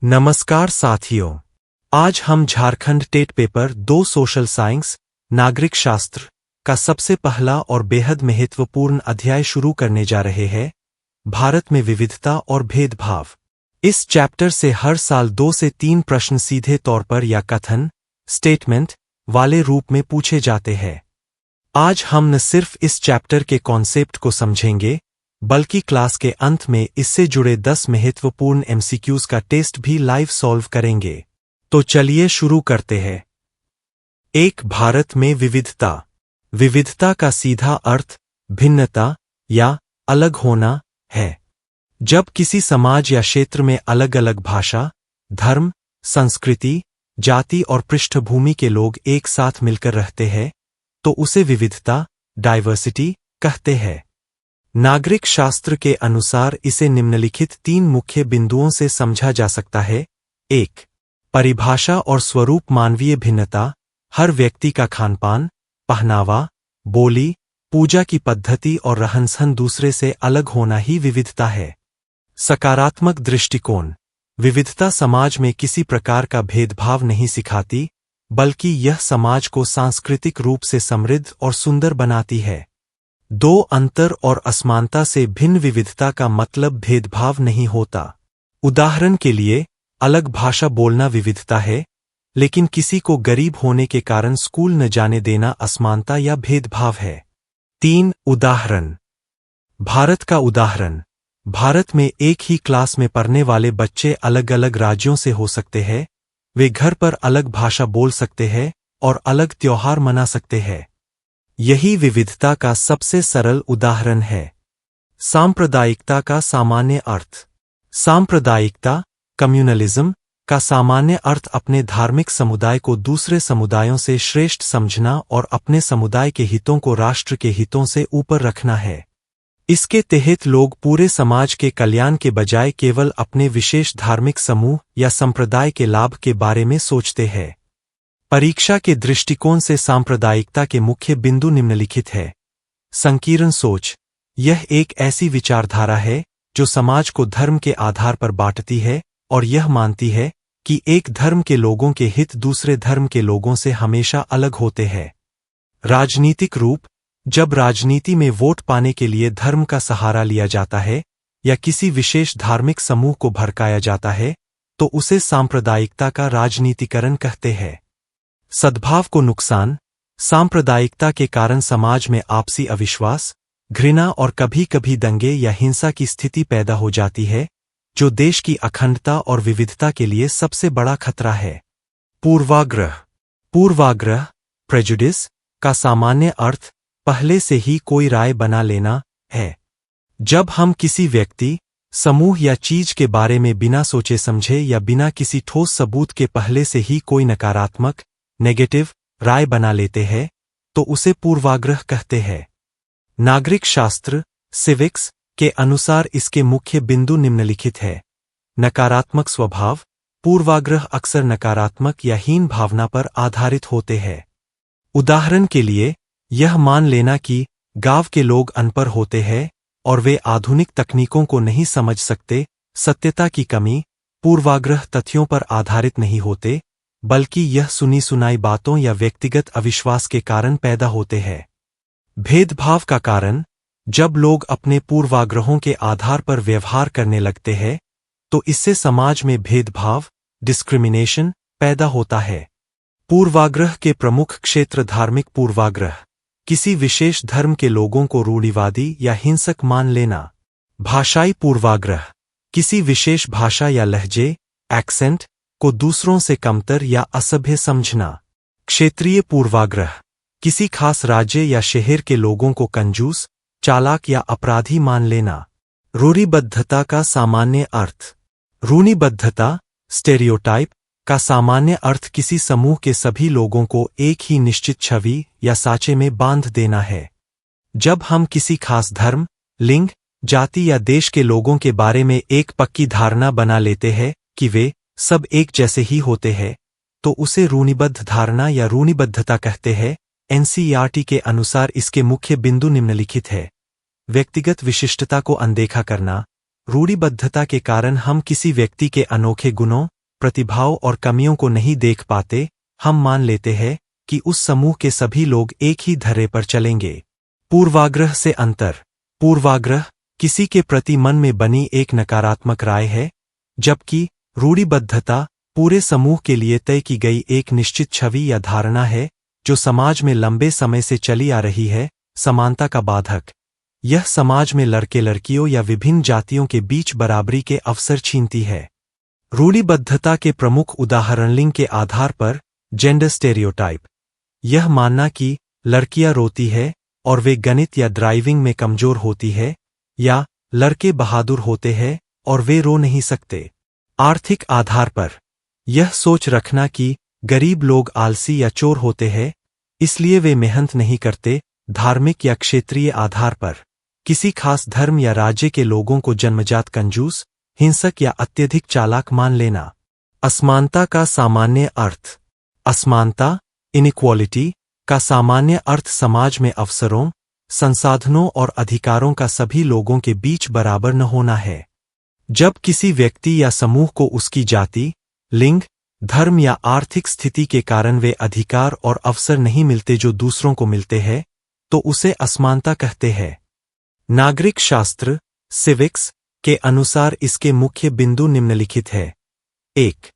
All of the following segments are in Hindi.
नमस्कार साथियों, आज हम Jharkhand TET paper 2 social science नागरिक शास्त्र का सबसे पहला और बेहद महत्वपूर्ण अध्याय शुरू करने जा रहे हैं, भारत में विविधता और भेदभाव। इस चैप्टर से हर साल 2 से 3 प्रश्न सीधे तौर पर या कथन स्टेटमेंट वाले रूप में पूछे जाते हैं। आज हम न सिर्फ इस चैप्टर के कॉन्सेप्ट को समझेंगे, बल्कि क्लास के अंत में इससे जुड़े 10 महत्वपूर्ण एमसीक्यूज का टेस्ट भी लाइव सॉल्व करेंगे। तो चलिए शुरू करते हैं। 1. भारत में विविधता। विविधता का सीधा अर्थ भिन्नता या अलग होना है। जब किसी समाज या क्षेत्र में अलग अलग भाषा, धर्म, संस्कृति, जाति और पृष्ठभूमि के लोग एक साथ मिलकर रहते हैं, तो उसे विविधता डाइवर्सिटी कहते हैं। नागरिक शास्त्र के अनुसार इसे निम्नलिखित 3 मुख्य बिंदुओं से समझा जा सकता है। 1. परिभाषा और स्वरूप। मानवीय भिन्नता हर व्यक्ति का खानपान, पहनावा, बोली, पूजा की पद्धति और रहन-सहन दूसरे से अलग होना ही विविधता है। सकारात्मक दृष्टिकोण। विविधता समाज में किसी प्रकार का भेदभाव नहीं सिखाती, बल्कि यह समाज को सांस्कृतिक रूप से समृद्ध और सुंदर बनाती है। 2. अंतर और असमानता से भिन्न। विविधता का मतलब भेदभाव नहीं होता। उदाहरण के लिए, अलग भाषा बोलना विविधता है, लेकिन किसी को गरीब होने के कारण स्कूल न जाने देना असमानता या भेदभाव है। 3. उदाहरण। भारत का उदाहरण। भारत में एक ही क्लास में पढ़ने वाले बच्चे अलग अलग राज्यों से हो सकते हैं, वे घर पर अलग भाषा बोल सकते हैं और अलग त्योहार मना सकते हैं। यही विविधता का सबसे सरल उदाहरण है। सांप्रदायिकता का सामान्य अर्थ। सांप्रदायिकता कम्युनलिज्म का सामान्य अर्थ अपने धार्मिक समुदाय को दूसरे समुदायों से श्रेष्ठ समझना और अपने समुदाय के हितों को राष्ट्र के हितों से ऊपर रखना है। इसके तहत लोग पूरे समाज के कल्याण के बजाय केवल अपने विशेष धार्मिक समूह या संप्रदाय के लाभ के बारे में सोचते हैं। परीक्षा के दृष्टिकोण से सांप्रदायिकता के मुख्य बिंदु निम्नलिखित है। संकीर्ण सोच। यह एक ऐसी विचारधारा है जो समाज को धर्म के आधार पर बांटती है और यह मानती है कि एक धर्म के लोगों के हित दूसरे धर्म के लोगों से हमेशा अलग होते हैं। राजनीतिक रूप। जब राजनीति में वोट पाने के लिए धर्म का सहारा लिया जाता है या किसी विशेष धार्मिक समूह को भड़काया जाता है, तो उसे सांप्रदायिकता का राजनीतिकरण कहते हैं। सद्भाव को नुकसान। सांप्रदायिकता के कारण समाज में आपसी अविश्वास, घृणा और कभी-कभी दंगे या हिंसा की स्थिति पैदा हो जाती है, जो देश की अखंडता और विविधता के लिए सबसे बड़ा खतरा है। पूर्वाग्रह। पूर्वाग्रह प्रेजुडिस का सामान्य अर्थ पहले से ही कोई राय बना लेना है। जब हम किसी व्यक्ति, समूह या चीज के बारे में बिना सोचे समझे या बिना किसी ठोस सबूत के पहले से ही कोई नकारात्मक नेगेटिव राय बना लेते हैं, तो उसे पूर्वाग्रह कहते हैं। नागरिक शास्त्र सिविक्स के अनुसार इसके मुख्य बिंदु निम्नलिखित है। नकारात्मक स्वभाव। पूर्वाग्रह अक्सर नकारात्मक या हीन भावना पर आधारित होते हैं। उदाहरण के लिए, यह मान लेना कि गांव के लोग अनपढ़ होते हैं और वे आधुनिक तकनीकों को नहीं समझ सकते। सत्यता की कमी। पूर्वाग्रह तथ्यों पर आधारित नहीं होते, बल्कि यह सुनी सुनाई बातों या व्यक्तिगत अविश्वास के कारण पैदा होते हैं। भेदभाव का कारण। जब लोग अपने पूर्वाग्रहों के आधार पर व्यवहार करने लगते हैं, तो इससे समाज में भेदभाव डिस्क्रिमिनेशन पैदा होता है। पूर्वाग्रह के प्रमुख क्षेत्र। धार्मिक पूर्वाग्रह। किसी विशेष धर्म के लोगों को रूढ़िवादी या हिंसक मान लेना। भाषाई पूर्वाग्रह। किसी विशेष भाषा या लहजे एक्सेंट को दूसरों से कमतर या असभ्य समझना। क्षेत्रीय पूर्वाग्रह। किसी खास राज्य या शहर के लोगों को कंजूस, चालाक या अपराधी मान लेना। रूढ़िबद्धता का सामान्य अर्थ। रूढ़िबद्धता स्टेरियोटाइप का सामान्य अर्थ किसी समूह के सभी लोगों को एक ही निश्चित छवि या साँचे में बांध देना है। जब हम किसी खास धर्म, लिंग, जाति या देश के लोगों के बारे में एक पक्की धारणा बना लेते हैं कि वे सब एक जैसे ही होते हैं, तो उसे रूढ़िबद्ध धारणा या रूढ़िबद्धता कहते हैं। एनसीईआरटी के अनुसार इसके मुख्य बिंदु निम्नलिखित है। व्यक्तिगत विशिष्टता को अनदेखा करना। रूढ़िबद्धता के कारण हम किसी व्यक्ति के अनोखे गुणों, प्रतिभाओं और कमियों को नहीं देख पाते, हम मान लेते हैं कि उस समूह के सभी लोग एक ही धर्रे पर चलेंगे। पूर्वाग्रह से अंतर। पूर्वाग्रह किसी के प्रति मन में बनी एक नकारात्मक राय है, जबकि रूढ़िबद्धता पूरे समूह के लिए तय की गई एक निश्चित छवि या धारणा है जो समाज में लंबे समय से चली आ रही है। समानता का बाधक। यह समाज में लड़के लड़कियों या विभिन्न जातियों के बीच बराबरी के अवसर छीनती है। रूढ़िबद्धता के प्रमुख उदाहरण लिंग के आधार पर जेंडर स्टेरियोटाइप। यह मानना कि लड़कियां रोती है और वे गणित या ड्राइविंग में कमजोर होती है, या लड़के बहादुर होते हैं और वे रो नहीं सकते। आर्थिक आधार पर यह सोच रखना कि गरीब लोग आलसी या चोर होते हैं, इसलिए वे मेहनत नहीं करते। धार्मिक या क्षेत्रीय आधार पर किसी खास धर्म या राज्य के लोगों को जन्मजात कंजूस, हिंसक या अत्यधिक चालाक मान लेना। असमानता का सामान्य अर्थ। असमानता, इनइक्वालिटी का सामान्य अर्थ समाज में अवसरों, संसाधनों और अधिकारों का सभी लोगों के बीच बराबर न होना है। जब किसी व्यक्ति या समूह को उसकी जाति, लिंग, धर्म या आर्थिक स्थिति के कारण वे अधिकार और अवसर नहीं मिलते जो दूसरों को मिलते हैं, तो उसे असमानता कहते हैं। नागरिक शास्त्र, सिविक्स के अनुसार इसके मुख्य बिंदु निम्नलिखित है। 1.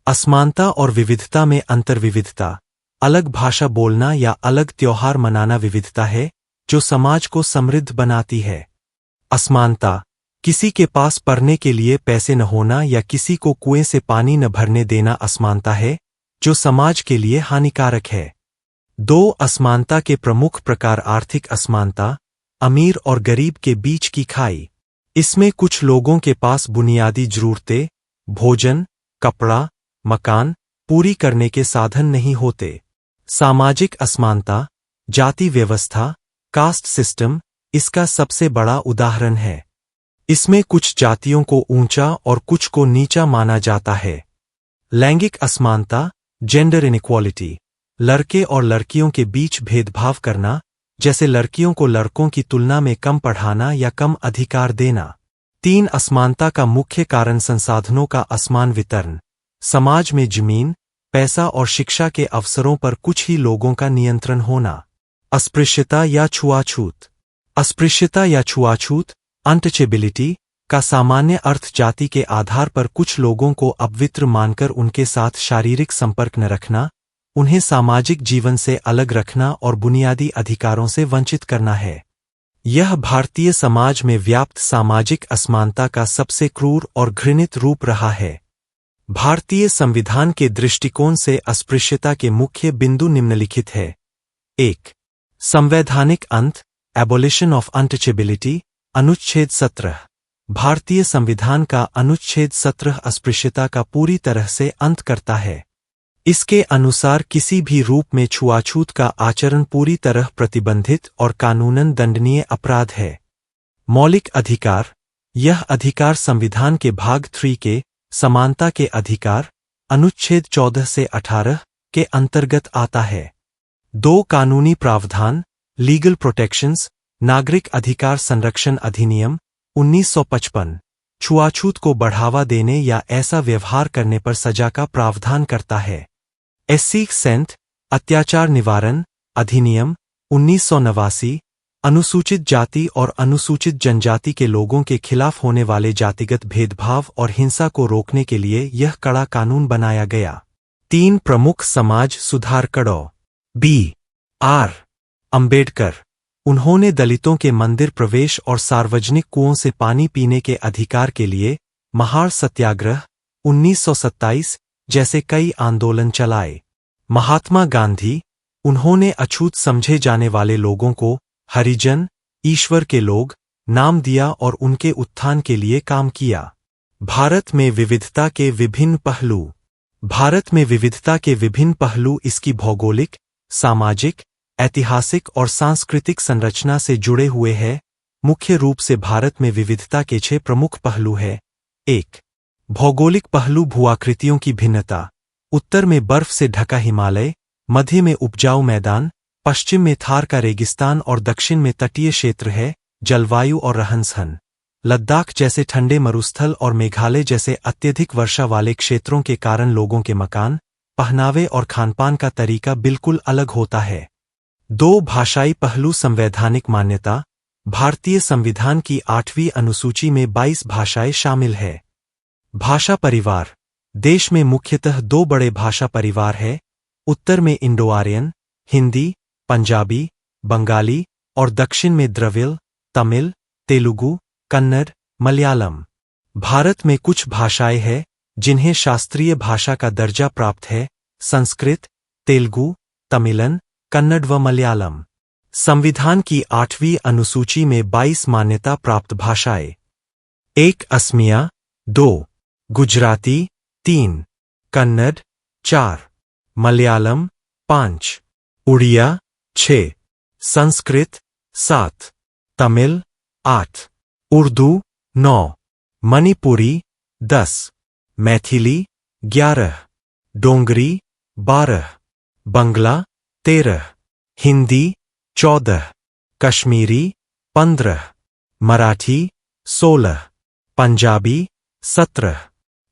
असमानता और विविधता में अंतर। विविधता अलग भाषा बोलना या अलग त्योहार मनाना विविधता है जो समाज को समृद्ध बनाती है। असमानता किसी के पास पढ़ने के लिए पैसे न होना या किसी को कुएं से पानी न भरने देना असमानता है जो समाज के लिए हानिकारक है। 2. असमानता के प्रमुख प्रकार। आर्थिक असमानता, अमीर और गरीब के बीच की खाई। इसमें कुछ लोगों के पास बुनियादी जरूरतें, भोजन, कपड़ा, मकान पूरी करने के साधन नहीं होते। सामाजिक असमानता, जाति व्यवस्था, कास्ट सिस्टम इसका सबसे बड़ा उदाहरण है। इसमें कुछ जातियों को ऊंचा और कुछ को नीचा माना जाता है। लैंगिक असमानता, जेंडर इनइक्वालिटी, लड़के और लड़कियों के बीच भेदभाव करना, जैसे लड़कियों को लड़कों की तुलना में कम पढ़ाना या कम अधिकार देना। 3. असमानता का मुख्य कारण। संसाधनों का असमान वितरण। समाज में जमीन, पैसा और शिक्षा के अवसरों पर कुछ ही लोगों का नियंत्रण होना। अस्पृश्यता या छुआछूत। अस्पृश्यता या छुआछूत, अनटचेबिलिटी का सामान्य अर्थ जाति के आधार पर कुछ लोगों को अपवित्र मानकर उनके साथ शारीरिक संपर्क न रखना, उन्हें सामाजिक जीवन से अलग रखना और बुनियादी अधिकारों से वंचित करना है। यह भारतीय समाज में व्याप्त सामाजिक असमानता का सबसे क्रूर और घृणित रूप रहा है। भारतीय संविधान के दृष्टिकोण से अस्पृश्यता के मुख्य बिंदु निम्नलिखित है। 1. संवैधानिक अंत, एबोलिशन ऑफ अनटचेबिलिटी। अनुच्छेद 17। भारतीय संविधान का अनुच्छेद 17 अस्पृश्यता का पूरी तरह से अंत करता है। इसके अनुसार किसी भी रूप में छुआछूत का आचरण पूरी तरह प्रतिबंधित और कानूनन दंडनीय अपराध है। मौलिक अधिकार। यह अधिकार संविधान के भाग 3 के समानता के अधिकार, अनुच्छेद 14 से 18 के अंतर्गत आता है। 2. कानूनी प्रावधान, लीगल प्रोटेक्शंस। नागरिक अधिकार संरक्षण अधिनियम 1955 छुआछूत को बढ़ावा देने या ऐसा व्यवहार करने पर सजा का प्रावधान करता है। SC सेंट अत्याचार निवारण अधिनियम 1989 अनुसूचित जाति और अनुसूचित जनजाति के लोगों के खिलाफ होने वाले जातिगत भेदभाव और हिंसा को रोकने के लिए यह कड़ा कानून बनाया गया। 3. प्रमुख समाज सुधार कड़ो। B.R. अंबेडकर। उन्होंने दलितों के मंदिर प्रवेश और सार्वजनिक कुओं से पानी पीने के अधिकार के लिए महार सत्याग्रह 1927 जैसे कई आंदोलन चलाए। महात्मा गांधी। उन्होंने अछूत समझे जाने वाले लोगों को हरिजन, ईश्वर के लोग नाम दिया और उनके उत्थान के लिए काम किया। भारत में विविधता के विभिन्न पहलू। भारत में विविधता के विभिन्न पहलू इसकी भौगोलिक, सामाजिक, ऐतिहासिक और सांस्कृतिक संरचना से जुड़े हुए हैं। मुख्य रूप से भारत में विविधता के 6 प्रमुख पहलू हैं। 1. भौगोलिक पहलू। भूआकृतियों की भिन्नता। उत्तर में बर्फ से ढका हिमालय, मध्य में उपजाऊ मैदान, पश्चिम में थार का रेगिस्तान और दक्षिण में तटीय क्षेत्र है। जलवायु और रहन-सहन। लद्दाख जैसे ठंडे मरुस्थल और मेघालय जैसे अत्यधिक वर्षा वाले क्षेत्रों के कारण लोगों के मकान, पहनावे और खानपान का तरीका बिल्कुल अलग होता है। 2 भाषाई पहलू। संवैधानिक मान्यता। भारतीय संविधान की 8वीं अनुसूची में 22 भाषाएं शामिल है। भाषा परिवार। देश में मुख्यतः 2 बड़े भाषा परिवार है। उत्तर में इंडो आर्यन, हिंदी, पंजाबी, बंगाली और दक्षिण में द्रविड़, तमिल, तेलुगु, कन्नड़, मलयालम। भारत में कुछ भाषाएं हैं जिन्हें शास्त्रीय भाषा का दर्जा प्राप्त है। संस्कृत, तेलुगु, तमिलन, कन्नड़ व मलयालम। संविधान की 8वीं अनुसूची में 22 मान्यता प्राप्त भाषाएं। 1 असमिया, 2 गुजराती, 3 कन्नड़, 4 मलयालम, 5 उड़िया, 6 संस्कृत, 7 तमिल, 8 उर्दू, 9 मणिपुरी, 10 मैथिली, 11 डोंगरी, 12 बंगला, 13 हिंदी, 14 कश्मीरी, 15 मराठी, 16 पंजाबी, 17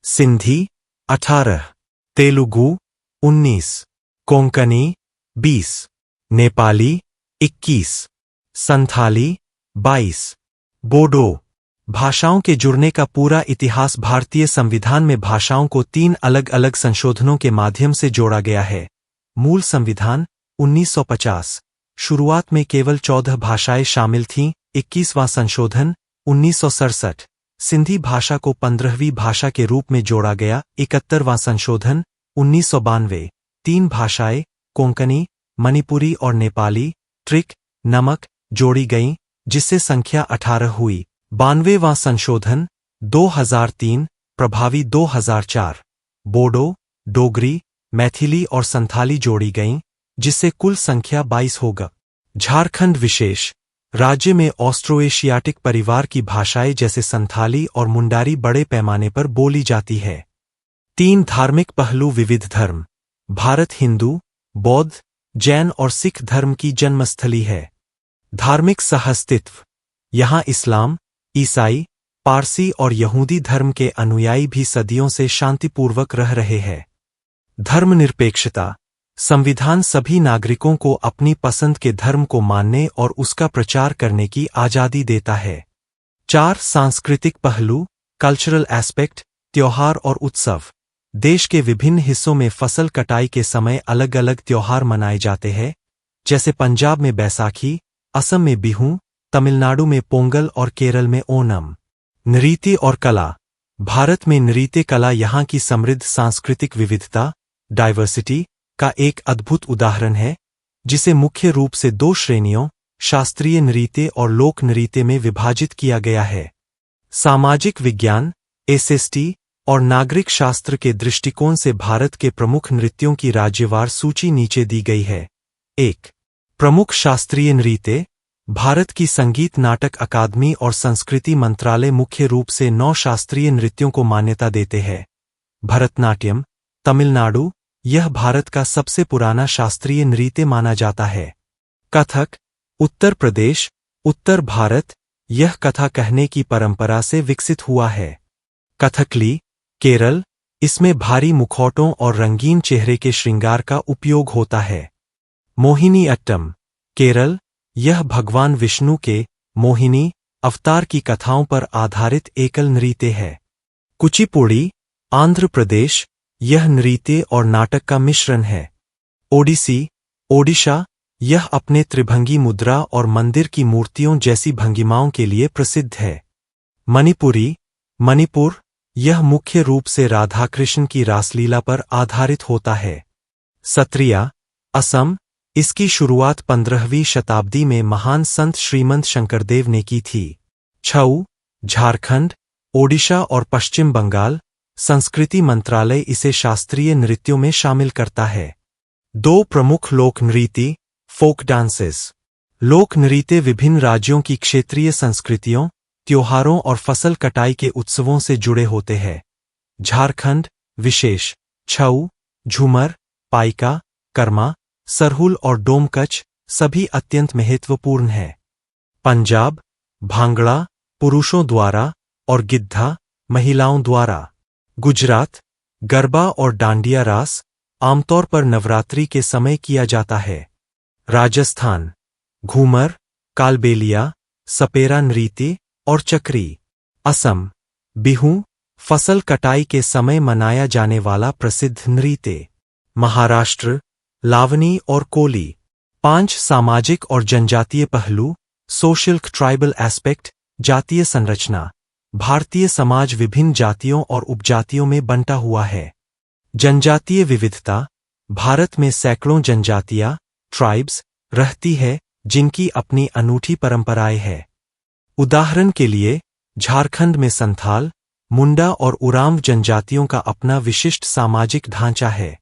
सिंधी, 18 तेलुगु, 19 कोंकणी, 20 नेपाली, 21 संथाली, 22 बोडो। भाषाओं के जुड़ने का पूरा इतिहास। भारतीय संविधान में भाषाओं को 3 अलग अलग संशोधनों के माध्यम से जोड़ा गया है। मूल संविधान 1950। शुरुआत में केवल 14 भाषाएं शामिल थीं। 21वां संशोधन 1967। सिंधी भाषा को 15वीं भाषा के रूप में जोड़ा गया। 71वां संशोधन 1992। 3 भाषाएं कोंकणी, मणिपुरी और नेपाली, ट्रिक, नमक जोड़ी गईं, जिससे संख्या 18 हुई। 92वां संशोधन 2003, प्रभावी 2004। बोडो, डोगरी, मैथिली और संथाली जोड़ी गईं, जिससे कुल संख्या 22 होगा। झारखंड विशेष। राज्य में ऑस्ट्रो-एशियाटिक परिवार की भाषाएं जैसे संथाली और मुंडारी बड़े पैमाने पर बोली जाती है। 3 धार्मिक पहलू। विविध धर्म। भारत हिंदू, बौद्ध, जैन और सिख धर्म की जन्मस्थली है। धार्मिक सहअस्तित्व। यहाँ इस्लाम, ईसाई, पारसी और यहूदी धर्म के अनुयायी भी सदियों से शांतिपूर्वक रह रहे हैं। धर्मनिरपेक्षता। संविधान सभी नागरिकों को अपनी पसंद के धर्म को मानने और उसका प्रचार करने की आज़ादी देता है। 4 सांस्कृतिक पहलू। Cultural aspect. त्योहार और उत्सव। देश के विभिन्न हिस्सों में फसल कटाई के समय अलग अलग त्योहार मनाए जाते हैं, जैसे पंजाब में बैसाखी, असम में बिहू, तमिलनाडु में पोंगल और केरल में ओणम। नृत्य और कला। भारत में नृत्य कला यहाँ की समृद्ध सांस्कृतिक विविधता, डाइवर्सिटी, का एक अद्भुत उदाहरण है, जिसे मुख्य रूप से 2 श्रेणियों, शास्त्रीय नृत्य और लोक नृत्य में विभाजित किया गया है। सामाजिक विज्ञान, एसएसटी और नागरिक शास्त्र के दृष्टिकोण से भारत के प्रमुख नृत्यों की राज्यवार सूची नीचे दी गई है। 1 प्रमुख शास्त्रीय नृत्य। भारत की संगीत नाटक अकादमी और संस्कृति मंत्रालय मुख्य रूप से 9 शास्त्रीय नृत्यों को मान्यता देते हैं। भरतनाट्यम, तमिलनाडु, यह भारत का सबसे पुराना शास्त्रीय नृत्य माना जाता है। कथक, उत्तर प्रदेश, उत्तर भारत, यह कथा कहने की परंपरा से विकसित हुआ है। कथकली, केरल, इसमें भारी मुखौटों और रंगीन चेहरे के श्रृंगार का उपयोग होता है। मोहिनी अट्टम, केरल, यह भगवान विष्णु के मोहिनी अवतार की कथाओं पर आधारित एकल नृत्य है। कुचिपुड़ी, आंध्र प्रदेश, यह नृत्य और नाटक का मिश्रण है। ओडिसी, ओडिशा, यह अपने त्रिभंगी मुद्रा और मंदिर की मूर्तियों जैसी भंगिमाओं के लिए प्रसिद्ध है। मणिपुरी, मणिपुर, यह मुख्य रूप से राधा कृष्ण की रासलीला पर आधारित होता है। सत्रिया, असम, इसकी शुरुआत 15वीं शताब्दी में महान संत श्रीमंत शंकरदेव ने की थी। छऊ, झारखंड, ओडिशा और पश्चिम बंगाल, संस्कृति मंत्रालय इसे शास्त्रीय नृत्यों में शामिल करता है। 2 प्रमुख लोक नृत्य, फोक डांसेस। लोक नृत्य विभिन्न राज्यों की क्षेत्रीय संस्कृतियों, त्योहारों और फसल कटाई के उत्सवों से जुड़े होते हैं। झारखंड विशेष। छऊ, झूमर, पाइका, कर्मा, सरहुल और डोमकच सभी अत्यंत महत्वपूर्ण हैं। पंजाब, भांगड़ा, पुरुषों द्वारा और गिद्धा महिलाओं द्वारा। गुजरात, गरबा और डांडिया रास आमतौर पर नवरात्रि के समय किया जाता है। राजस्थान, घूमर, कालबेलिया, सपेरा नृत्य और चक्री। असम, बिहू, फसल कटाई के समय मनाया जाने वाला प्रसिद्ध नृत्य। महाराष्ट्र, लावनी और कोली। 5 सामाजिक और जनजातीय पहलू। सोशल ट्राइबल एस्पेक्ट, जातीय संरचना। भारतीय समाज विभिन्न जातियों और उपजातियों में बंटा हुआ है। जनजातीय विविधता, भारत में सैकड़ों जनजातियां, ट्राइब्स, रहती है जिनकी अपनी अनूठी परंपराएं हैं। उदाहरण के लिए, झारखंड में संथाल, मुंडा और उरांव जनजातियों का अपना विशिष्ट सामाजिक ढांचा है।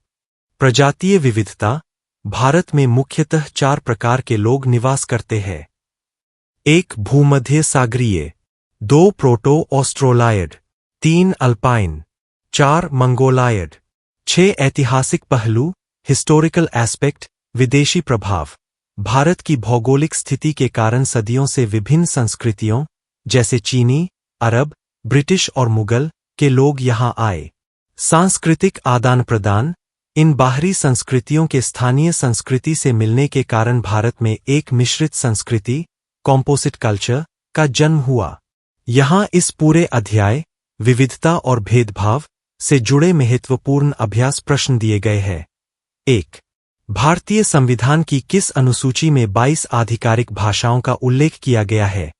प्रजातीय विविधता, भारत में मुख्यतः 4 प्रकार के लोग निवास करते हैं। 1 भूमध्य सागरीय, 2 प्रोटो ऑस्ट्रोलायड, 3 अल्पाइन, 4 मंगोलायड। 6 ऐतिहासिक पहलू। हिस्टोरिकल एस्पेक्ट, विदेशी प्रभाव। भारत की भौगोलिक स्थिति के कारण सदियों से विभिन्न संस्कृतियों, जैसे चीनी, अरब, ब्रिटिश और मुगल, के लोग यहां आए। सांस्कृतिक आदान प्रदान, इन बाहरी संस्कृतियों के स्थानीय संस्कृति से मिलने के कारण भारत में एक मिश्रित संस्कृति, कॉम्पोजिट कल्चर, का जन्म हुआ। यहां इस पूरे अध्याय, विविधता और भेदभाव, से जुड़े महत्वपूर्ण अभ्यास प्रश्न दिए गए हैं। 1. भारतीय संविधान की किस अनुसूची में 22 आधिकारिक भाषाओं का उल्लेख किया गया है?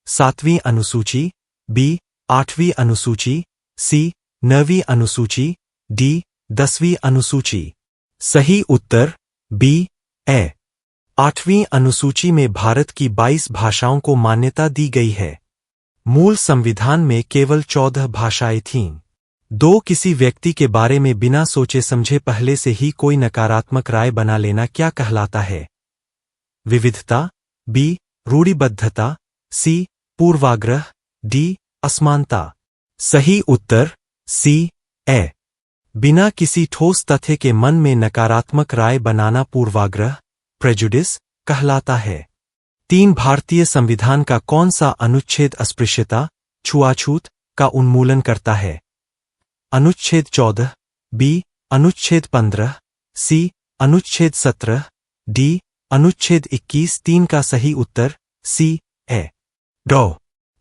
7वीं अनुसूची, बी. 8वीं अनुसूची, सी. 9वीं अनुसूची, डी. 10वीं अनुसूची। सही उत्तर बी. ए. 8वीं अनुसूची में भारत की 22 भाषाओं को मान्यता दी गई है। मूल संविधान में केवल 14 भाषाएं थीं। 2 किसी व्यक्ति के बारे में बिना सोचे समझे पहले से ही कोई नकारात्मक राय बना लेना क्या कहलाता है? विविधता, बी. रूढ़िबद्धता, सी. पूर्वाग्रह, डी. असमानता। सही उत्तर सी. ए. बिना किसी ठोस तथ्य के मन में नकारात्मक राय बनाना पूर्वाग्रह, प्रेजुडिस, कहलाता है। 3 भारतीय संविधान का कौन सा अनुच्छेद अस्पृश्यता, छुआछूत, का उन्मूलन करता है? अनुच्छेद 14, बी. अनुच्छेद 15, सी. अनुच्छेद 17, डी. अनुच्छेद 21। 3 का सही उत्तर सी. ए. डॉ.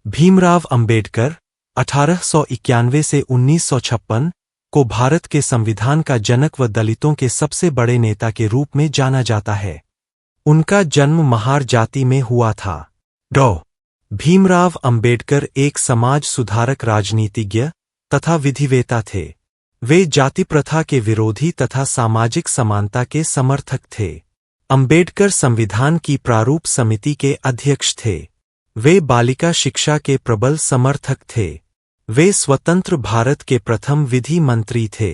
भीमराव अंबेडकर 1891 से 1956 को भारत के संविधान का जनक व दलितों के सबसे बड़े नेता के रूप में जाना जाता है। उनका जन्म महार जाति में हुआ था। डॉ. भीमराव अंबेडकर एक समाज सुधारक, राजनीतिज्ञ तथा विधिवेता थे। वे जाति प्रथा के विरोधी तथा सामाजिक समानता के समर्थक थे। अंबेडकर संविधान की प्रारूप समिति के अध्यक्ष थे। वे बालिका शिक्षा के प्रबल समर्थक थे। वे स्वतंत्र भारत के प्रथम विधि मंत्री थे।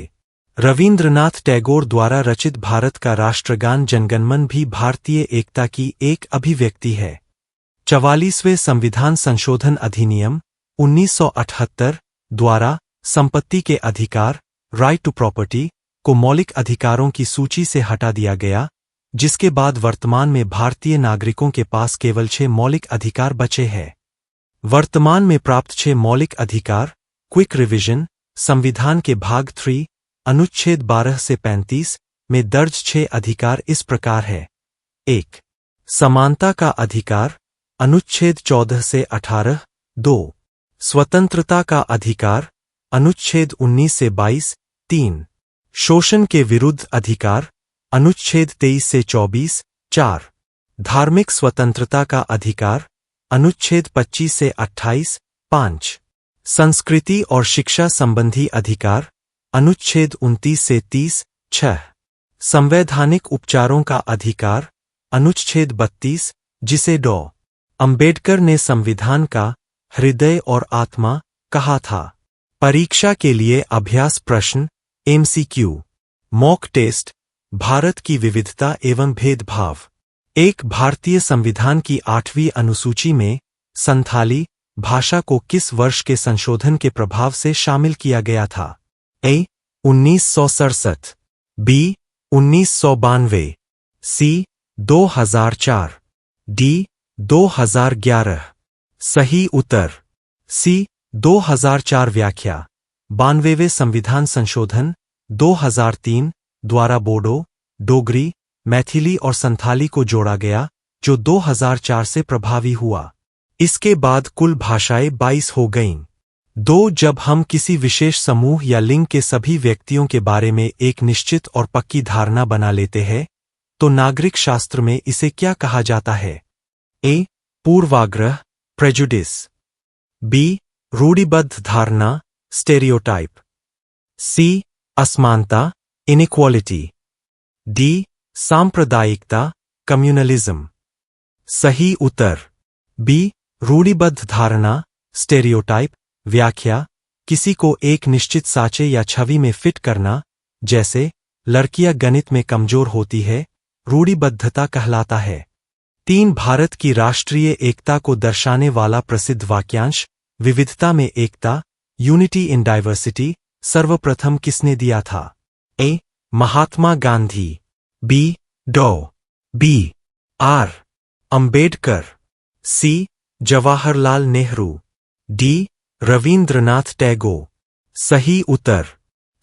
रवींद्रनाथ टैगोर द्वारा रचित भारत का राष्ट्रगान जनगणमन भी भारतीय एकता की एक अभिव्यक्ति है। 44वें संविधान संशोधन अधिनियम 1978 द्वारा संपत्ति के अधिकार, राइट टू प्रॉपर्टी, को मौलिक अधिकारों की सूची से हटा दिया गया, जिसके बाद वर्तमान में भारतीय नागरिकों के पास केवल 6 मौलिक अधिकार बचे हैं। वर्तमान में प्राप्त 6 मौलिक अधिकार, क्विक रिवीजन, संविधान के भाग 3, अनुच्छेद 12 से 35 में दर्ज 6 अधिकार इस प्रकार है। 1. समानता का अधिकार, अनुच्छेद 14 से 18। 2. स्वतंत्रता का अधिकार, अनुच्छेद 19 से 22। 3. शोषण के विरुद्ध अधिकार, अनुच्छेद 23 से 24। 4. धार्मिक स्वतंत्रता का अधिकार, अनुच्छेद 25 से 28। 5. संस्कृति और शिक्षा संबंधी अधिकार, अनुच्छेद 29 से 30। 6. संवैधानिक उपचारों का अधिकार, अनुच्छेद 32, जिसे डॉ. अंबेडकर ने संविधान का हृदय और आत्मा कहा था। परीक्षा के लिए अभ्यास प्रश्न, एमसीक्यू। मॉक टेस्ट, भारत की विविधता एवं भेदभाव। 1. भारतीय संविधान की 8वीं अनुसूची में संथाली भाषा को किस वर्ष के संशोधन के प्रभाव से शामिल किया गया था? ए. 1967, बी. 1992, सी. 2004, डी. 2011। सही उत्तर सी। 2004 व्याख्या 92वें संविधान संशोधन 2003 द्वारा बोडो, डोगरी, मैथिली और संथाली को जोड़ा गया, जो 2004 से प्रभावी हुआ। इसके बाद कुल भाषाएं 22 हो गईं। जब हम किसी विशेष समूह या लिंग के सभी व्यक्तियों के बारे में एक निश्चित और पक्की धारणा बना लेते हैं, तो नागरिक शास्त्र में इसे क्या कहा जाता है? ए. पूर्वाग्रह, प्रेजुडिस। बी. रूढ़िबद्ध धारणा, स्टेरियोटाइप। सी. असमानता, इनइक्वालिटी। डी. सांप्रदायिकता, कम्युनलिज्म। सही उत्तर बी। रूढ़िबद्ध धारणा, स्टेरियोटाइप। व्याख्या किसी को एक निश्चित साँचे या छवि में फिट करना, जैसे लड़कियां गणित में कमजोर होती है, रूढ़िबद्धता कहलाता है। 3. भारत की राष्ट्रीय एकता को दर्शाने वाला प्रसिद्ध वाक्यांश विविधता में एकता, यूनिटी इन डाइवर्सिटी, सर्वप्रथम किसने दिया था? ए. महात्मा गांधी। बी. डॉ. B. R. Ambedkar. C. Jawaharlal Nehru. D. Rabindranath Tagore. सही उत्तर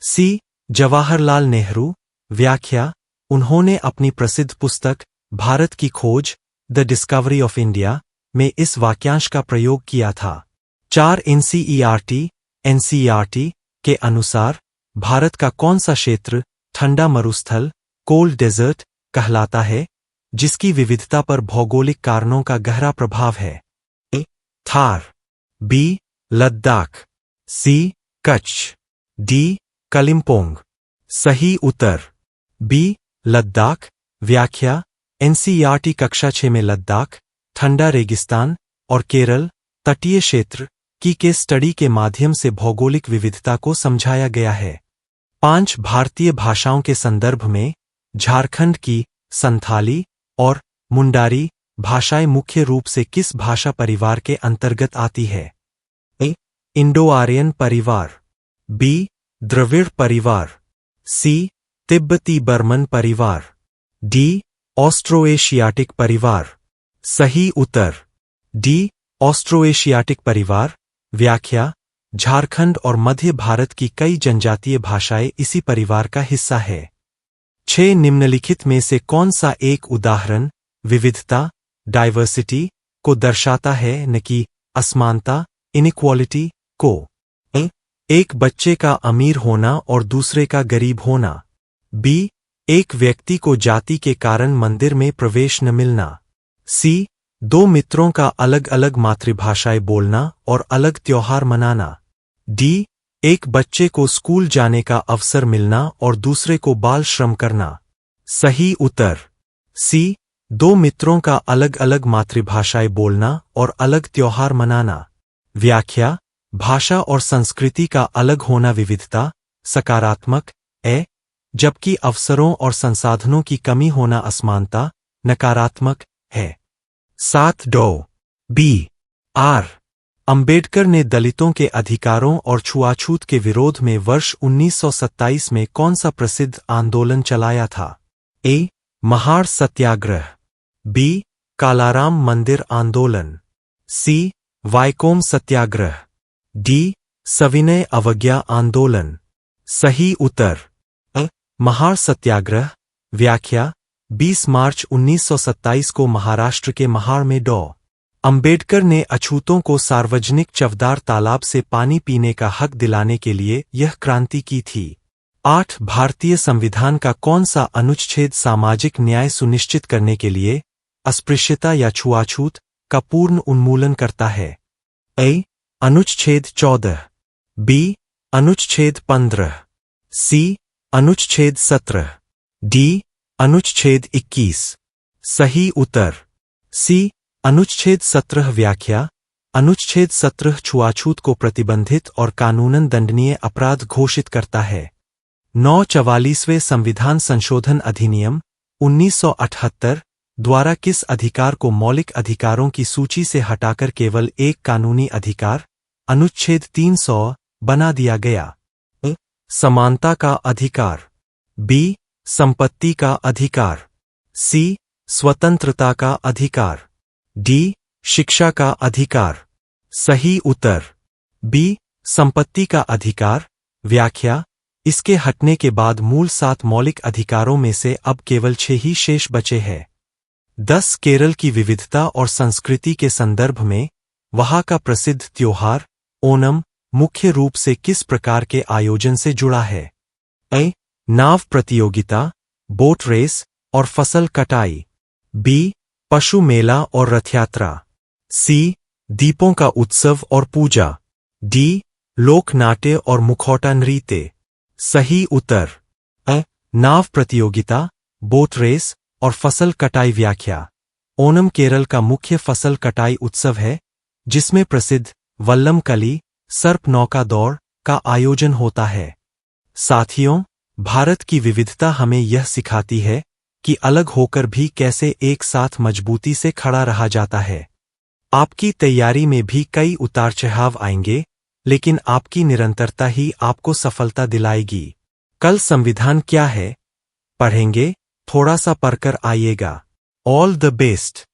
सी. जवाहरलाल नेहरू। व्याख्या उन्होंने अपनी प्रसिद्ध पुस्तक भारत की खोज, द डिस्कवरी ऑफ इंडिया, में इस वाक्यांश का प्रयोग किया था। 4. एनसीईआरटी के अनुसार भारत का कौन सा क्षेत्र ठंडा मरुस्थल, कोल्ड डेजर्ट, कहलाता है, जिसकी विविधता पर भौगोलिक कारणों का गहरा प्रभाव है? ए. थार। बी. लद्दाख। सी. कच्छ। डी. कलिम्पोंग। सही उत्तर बी. लद्दाख। व्याख्या एनसीईआरटी कक्षा 6 में लद्दाख, ठंडा रेगिस्तान और केरल तटीय क्षेत्र की केस स्टडी के माध्यम से भौगोलिक विविधता को समझाया गया है। 5. भारतीय भाषाओं के संदर्भ में झारखंड की संथाली और मुंडारी भाषाएं मुख्य रूप से किस भाषा परिवार के अंतर्गत आती है? ए. इंडो आर्यन परिवार। बी. द्रविड़ परिवार। सी. तिब्बती बर्मन परिवार। डी. ऑस्ट्रो-एशियाटिक परिवार। सही उत्तर डी. ऑस्ट्रो-एशियाटिक परिवार। व्याख्या झारखंड और मध्य भारत की कई जनजातीय भाषाएं इसी परिवार का हिस्सा है। 6. निम्नलिखित में से कौन सा एक उदाहरण विविधता, डाइवर्सिटी, को दर्शाता है, न कि असमानता, इनइक्वालिटी, को? ए. एक बच्चे का अमीर होना और दूसरे का गरीब होना। बी. एक व्यक्ति को जाति के कारण मंदिर में प्रवेश न मिलना। सी. 2 मित्रों का अलग अलग मातृभाषाएं बोलना और अलग त्योहार मनाना। डी. एक बच्चे को स्कूल जाने का अवसर मिलना और दूसरे को बाल श्रम करना। सही उत्तर सी. 2 मित्रों का अलग अलग मातृभाषाएं बोलना और अलग त्योहार मनाना। व्याख्या भाषा और संस्कृति का अलग होना विविधता, सकारात्मक है, जबकि अवसरों और संसाधनों की कमी होना असमानता, नकारात्मक है। 7. डॉ. बी. आर. अंबेडकर ने दलितों के अधिकारों और छुआछूत के विरोध में वर्ष 1927 में कौन सा प्रसिद्ध आंदोलन चलाया था? ए. महार सत्याग्रह। बी. कालाराम मंदिर आंदोलन। सी. वाइकोम सत्याग्रह। डी. सविनय अवज्ञा आंदोलन। सही उत्तर अ. महार सत्याग्रह। व्याख्या 20 मार्च 1927 को महाराष्ट्र के महाड़ में डॉ. अंबेडकर ने अछूतों को सार्वजनिक चवदार तालाब से पानी पीने का हक दिलाने के लिए यह क्रांति की थी। 8. भारतीय संविधान का कौन सा अनुच्छेद सामाजिक न्याय सुनिश्चित करने के लिए अस्पृश्यता या छुआछूत का पूर्ण उन्मूलन करता है? ए. अनुच्छेद 14। बी. अनुच्छेद 15। सी. अनुच्छेद 17। डी. अनुच्छेद 21। सही उत्तर सी. अनुच्छेद 17। व्याख्या अनुच्छेद 17 छुआछूत को प्रतिबंधित और कानूनन दंडनीय अपराध घोषित करता है। 9. 44वें संविधान संशोधन अधिनियम 1978 द्वारा किस अधिकार को मौलिक अधिकारों की सूची से हटाकर केवल एक कानूनी अधिकार, अनुच्छेद 300, बना दिया गया? ए. समानता का अधिकार। बी. संपत्ति का अधिकार। सी. स्वतंत्रता का अधिकार। डी. शिक्षा का अधिकार। सही उत्तर बी। संपत्ति का अधिकार। व्याख्या। इसके हटने के बाद मूल 7 मौलिक अधिकारों में से अब केवल 6 ही शेष बचे हैं। 10 केरल की विविधता और संस्कृति के संदर्भ में वहाँ का प्रसिद्ध त्योहार ओणम मुख्य रूप से किस प्रकार के आयोजन से जुड़ा है? ए। नाव प्रतियोगिता, बोट रेस और फसल कटाई। बी। पशु मेला और रथयात्रा। सी। दीपों का उत्सव और पूजा। डी। लोक नाट्य और मुखौटा नृत्य। सही उत्तर अ। नाव प्रतियोगिता, बोट रेस और फसल कटाई। व्याख्या। ओणम केरल का मुख्य फसल कटाई उत्सव है जिसमें प्रसिद्ध वल्लम कली सर्प नौका दौड़ का आयोजन होता है। साथियों, भारत की विविधता हमें यह सिखाती है कि अलग होकर भी कैसे एक साथ मजबूती से खड़ा रहा जाता है। आपकी तैयारी में भी कई उतार चढ़ाव आएंगे, लेकिन आपकी निरंतरता ही आपको सफलता दिलाएगी। कल संविधान क्या है? पढ़ेंगे, थोड़ा सा पढ़कर आइएगा। All the best.